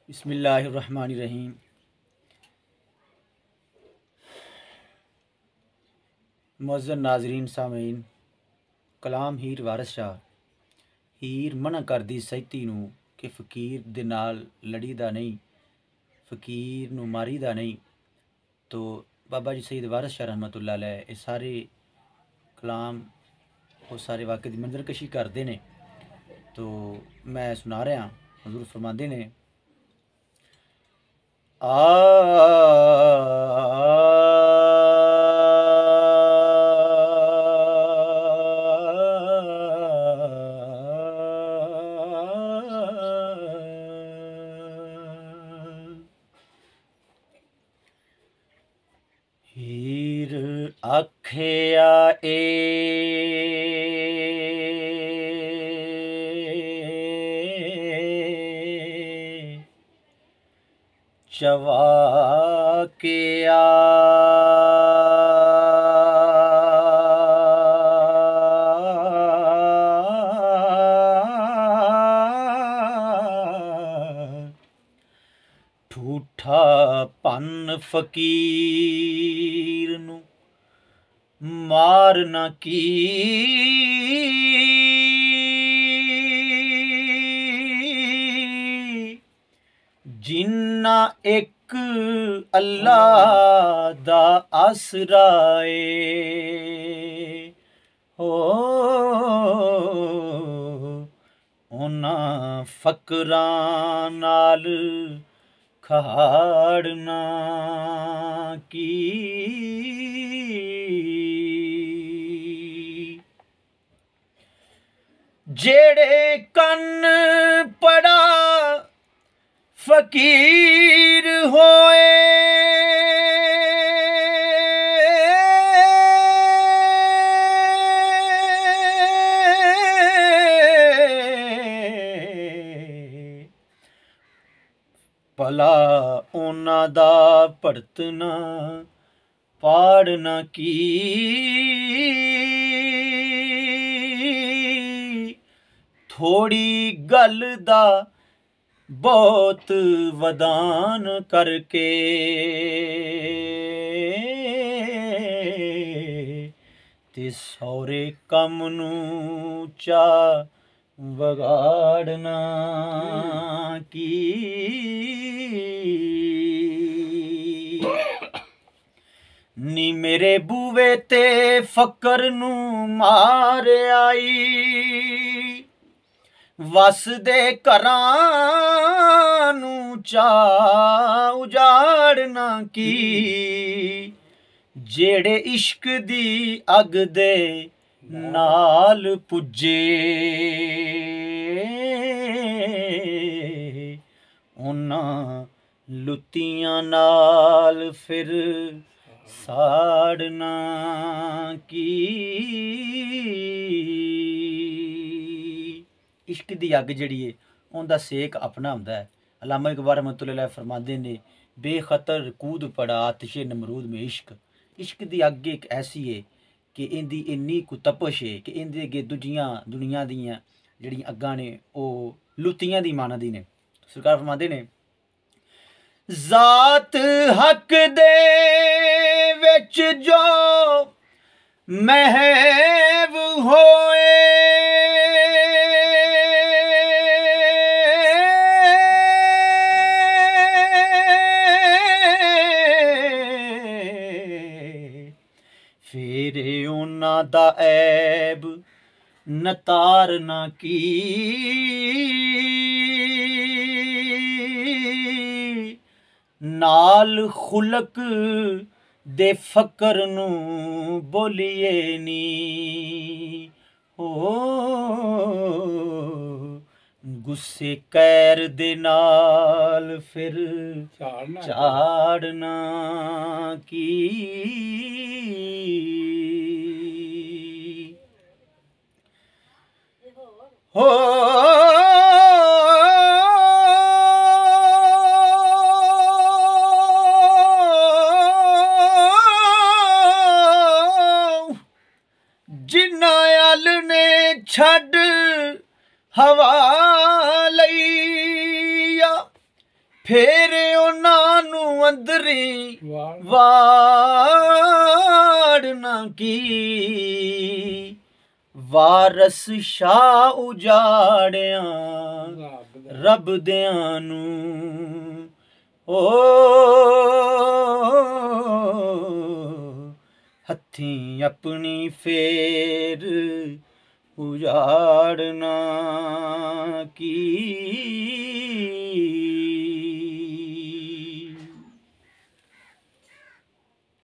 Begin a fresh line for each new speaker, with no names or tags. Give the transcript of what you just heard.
बिस्मिल्लाहिर्रहमानिर्रहीम। मुअज़्ज़ज़ नाज़रीन सामीन, कलाम हीर वारिस शाह। हीर मना करदी सैती नूं कि फ़कीर दे नाल लड़ीदा नहीं, फ़कीर नूं मारीदा नहीं। तो बाबा जी सईद वारिस शाह रहमतुल्लाह अलैह ये सारे कलाम वो सारे वाक़े दी मंज़रकशी करदे ने। तो मैं सुना रहा, हज़ूर फरमांदे ने हीर आखिया चवा के ठूठा पन फकीर नूं मारना की जिन्ना एक अल्लाह दा आसरा ए हो उन्हां फकरां नाल खाड़ना की जेड़े कन पड़ा फकीर होए भला उन्हां दा भड़तना पाड़ना की थोड़ी गल दा बहुत वदान करके ते सौरे कम नूं चा वगाड़ना की नी मेरे बूवे ते फकर नूं मार आई वस दे घरां नूं चा उजाड़ना की जेड़े इश्क दी अग दे नाल पुज्जे उन्हां लुत्तियां नाल फिर साड़ना की इश्क दी अग जिहड़ी है उनका सेक अपना हुंदा है। अल्लामा इकबाल रहमतुल्लाह अलैह फरमाते ने बेखतर कूद पड़ा आतिशे नमरूद में इश्क। इश्क दी अग एक ऐसी है कि इंदी इन्नी कु तपश है कि इंदे अगे दूजियां दुनिया दियां जिहड़ियां अग्गां ने ओह लुत्तियां दी माना दी ने। सरकार फरमाते ने ज़ात हक दे विच जो महव होए फेरे उन्हां दा ऐब नतारना की नाल खुलक दे फकर नूं बोलिए नी हो गुस्से कैर दे नाल फिर झाड़ना की हो जिन्ना अल ने छड़ हवा लईया ਫੇਰ ਉਹਨਾਂ ਨੂੰ ਅੰਦਰੀ ਵਾੜਨਾ ਕੀ। ਵਾਰਸ ਸ਼ਾਹ ਉਜਾੜਿਆ ਰੱਬ ਦਿਆਂ ਨੂੰ। ਓ ਹੱਥੀਂ ਆਪਣੀ ਫੇਰ ਉਜਾੜਨਾ ਕੀ।